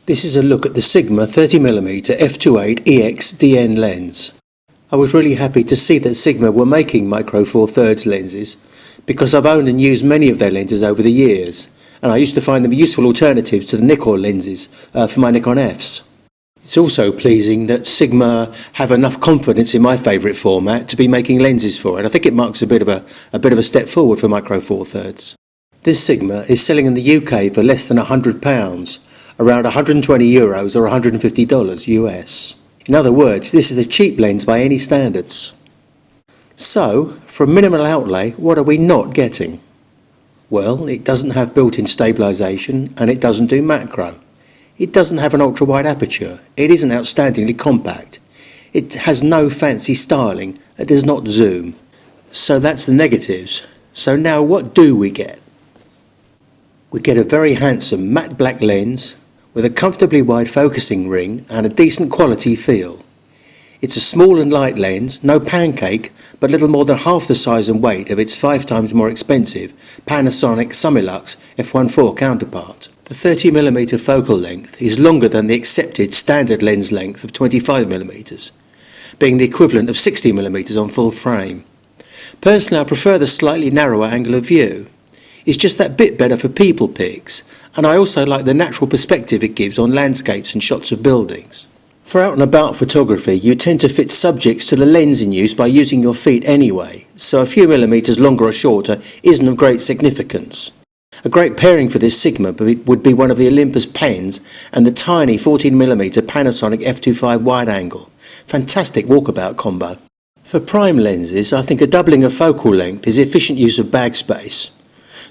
This is a look at the Sigma 30mm f2.8 EX-DN lens. I was really happy to see that Sigma were making micro four thirds lenses because I've owned and used many of their lenses over the years, and I used to find them useful alternatives to the Nikon lenses for my Nikon Fs. It's also pleasing that Sigma have enough confidence in my favourite format to be making lenses for it. I think it marks a bit of a step forward for micro four thirds. This Sigma is selling in the UK for less than £100, around €120 or $150 US. In other words, this is a cheap lens by any standards. So, for a minimal outlay, what are we not getting? Well, it doesn't have built-in stabilisation and it doesn't do macro. It doesn't have an ultra-wide aperture. It isn't outstandingly compact. It has no fancy styling. It does not zoom. So that's the negatives. So now what do we get? We get a very handsome matte black lens with a comfortably wide focusing ring and a decent quality feel. It's a small and light lens, no pancake, but little more than half the size and weight of its 5 times more expensive Panasonic Summilux f1.4 counterpart. The 30mm focal length is longer than the accepted standard lens length of 25mm, being the equivalent of 60mm on full frame. Personally, I prefer the slightly narrower angle of view. It's just that bit better for people pics, and I also like the natural perspective it gives on landscapes and shots of buildings. For out and about photography, you tend to fit subjects to the lens in use by using your feet anyway, so a few millimetres longer or shorter isn't of great significance. A great pairing for this Sigma would be one of the Olympus pens and the tiny 14mm Panasonic f2.5 wide angle. Fantastic walkabout combo. For prime lenses, I think a doubling of focal length is efficient use of bag space.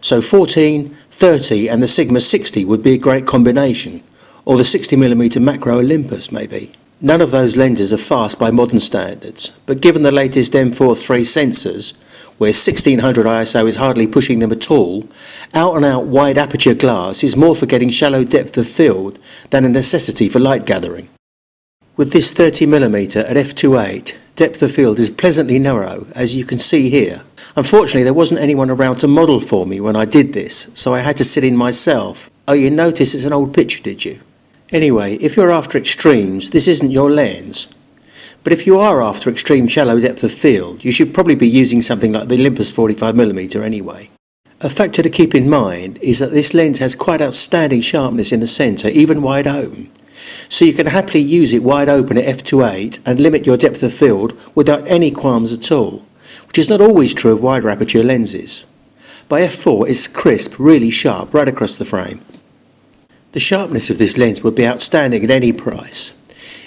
So 14, 30 and the Sigma 60 would be a great combination, or the 60mm macro Olympus maybe. None of those lenses are fast by modern standards, but given the latest M4.3 sensors, where 1600 ISO is hardly pushing them at all, out and out wide aperture glass is more for getting shallow depth of field than a necessity for light gathering. With this 30mm at f2.8, depth of field is pleasantly narrow, as you can see here. Unfortunately, there wasn't anyone around to model for me when I did this, so I had to sit in myself. Oh, you noticed it's an old picture, did you? Anyway, if you're after extremes, this isn't your lens. But if you are after extreme shallow depth of field, you should probably be using something like the Olympus 45mm anyway. A factor to keep in mind is that this lens has quite outstanding sharpness in the centre, even wide open. So you can happily use it wide open at f2.8 and limit your depth of field without any qualms at all, which is not always true of wider aperture lenses. By f4 it's crisp, really sharp, right across the frame. The sharpness of this lens would be outstanding at any price.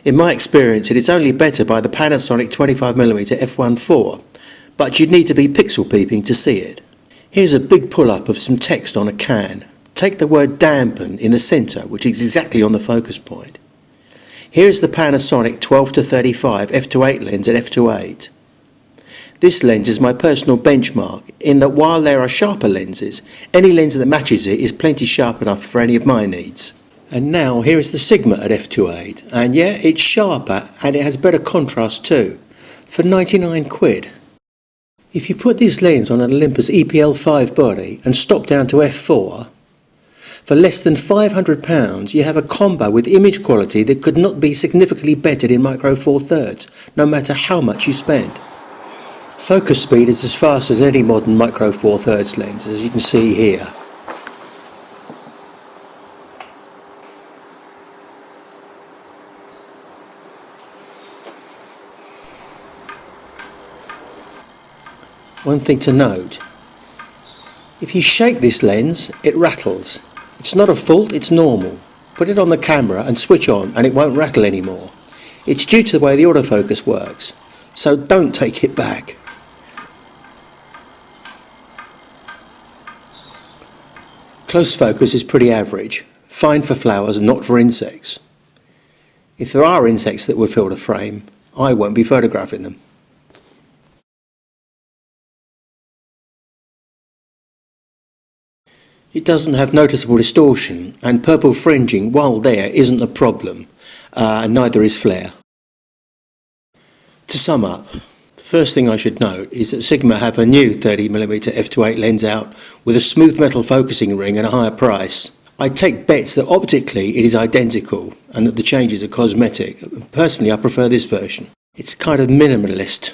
In my experience, it is only better by the Panasonic 25mm f1.4, but you'd need to be pixel peeping to see it. Here's a big pull-up of some text on a can. Take the word dampen in the centre, which is exactly on the focus point. Here's the Panasonic 12-35 f2.8 lens at f2.8. This lens is my personal benchmark in that while there are sharper lenses, any lens that matches it is plenty sharp enough for any of my needs. And now here is the Sigma at f2.8, and yeah, it's sharper and it has better contrast too, for 99 quid. If you put this lens on an Olympus EPL5 body and stop down to f4, for less than £500 you have a combo with image quality that could not be significantly bettered in micro four thirds, no matter how much you spend. Focus speed is as fast as any modern micro four thirds lens, as you can see here. One thing to note, if you shake this lens, it rattles. It's not a fault, it's normal. Put it on the camera and switch on and it won't rattle anymore. It's due to the way the autofocus works, so don't take it back. Close focus is pretty average, fine for flowers and not for insects. If there are insects that would fill the frame, I won't be photographing them. It doesn't have noticeable distortion, and purple fringing, while there, isn't a problem, and neither is flare. To sum up, the first thing I should note is that Sigma have a new 30mm f2.8 lens out with a smooth metal focusing ring and a higher price. I take bets that optically it is identical and that the changes are cosmetic. Personally, I prefer this version. It's kind of minimalist.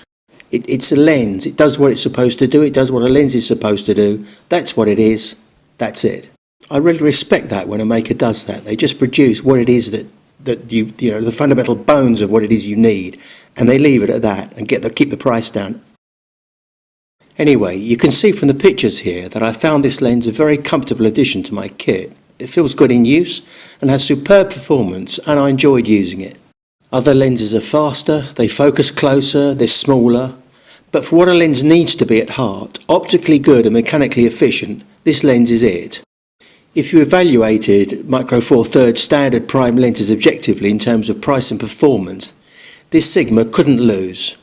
It's a lens. It does what it's supposed to do. It does what a lens is supposed to do. That's what it is. That's it. I really respect that when a maker does that. They just produce what it is that you know, the fundamental bones of what it is you need, and they leave it at that and keep the price down. Anyway, you can see from the pictures here that I found this lens a very comfortable addition to my kit. It feels good in use and has superb performance, and I enjoyed using it. Other lenses are faster, they focus closer, they're smaller, but for what a lens needs to be at heart, optically good and mechanically efficient, this lens is it. If you evaluated Micro Four Thirds standard prime lenses objectively in terms of price and performance, this Sigma couldn't lose.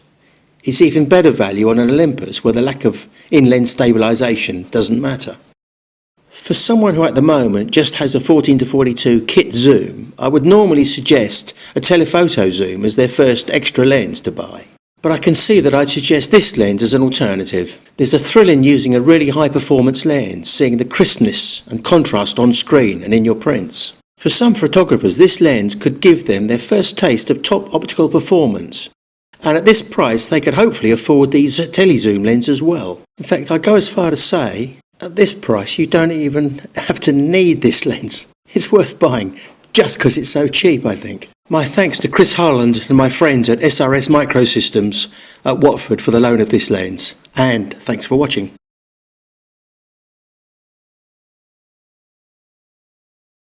It's even better value on an Olympus where the lack of in-lens stabilisation doesn't matter. For someone who at the moment just has a 14-42 kit zoom, I would normally suggest a telephoto zoom as their first extra lens to buy. But I can see that I'd suggest this lens as an alternative. There's a thrill in using a really high performance lens, seeing the crispness and contrast on screen and in your prints. For some photographers, this lens could give them their first taste of top optical performance. And at this price, they could hopefully afford these telezoom lenses as well. In fact, I'd go as far to say, at this price, you don't even have to need this lens. It's worth buying, just because it's so cheap, I think. My thanks to Chris Harland and my friends at SRS Microsystems at Watford for the loan of this lens. And thanks for watching.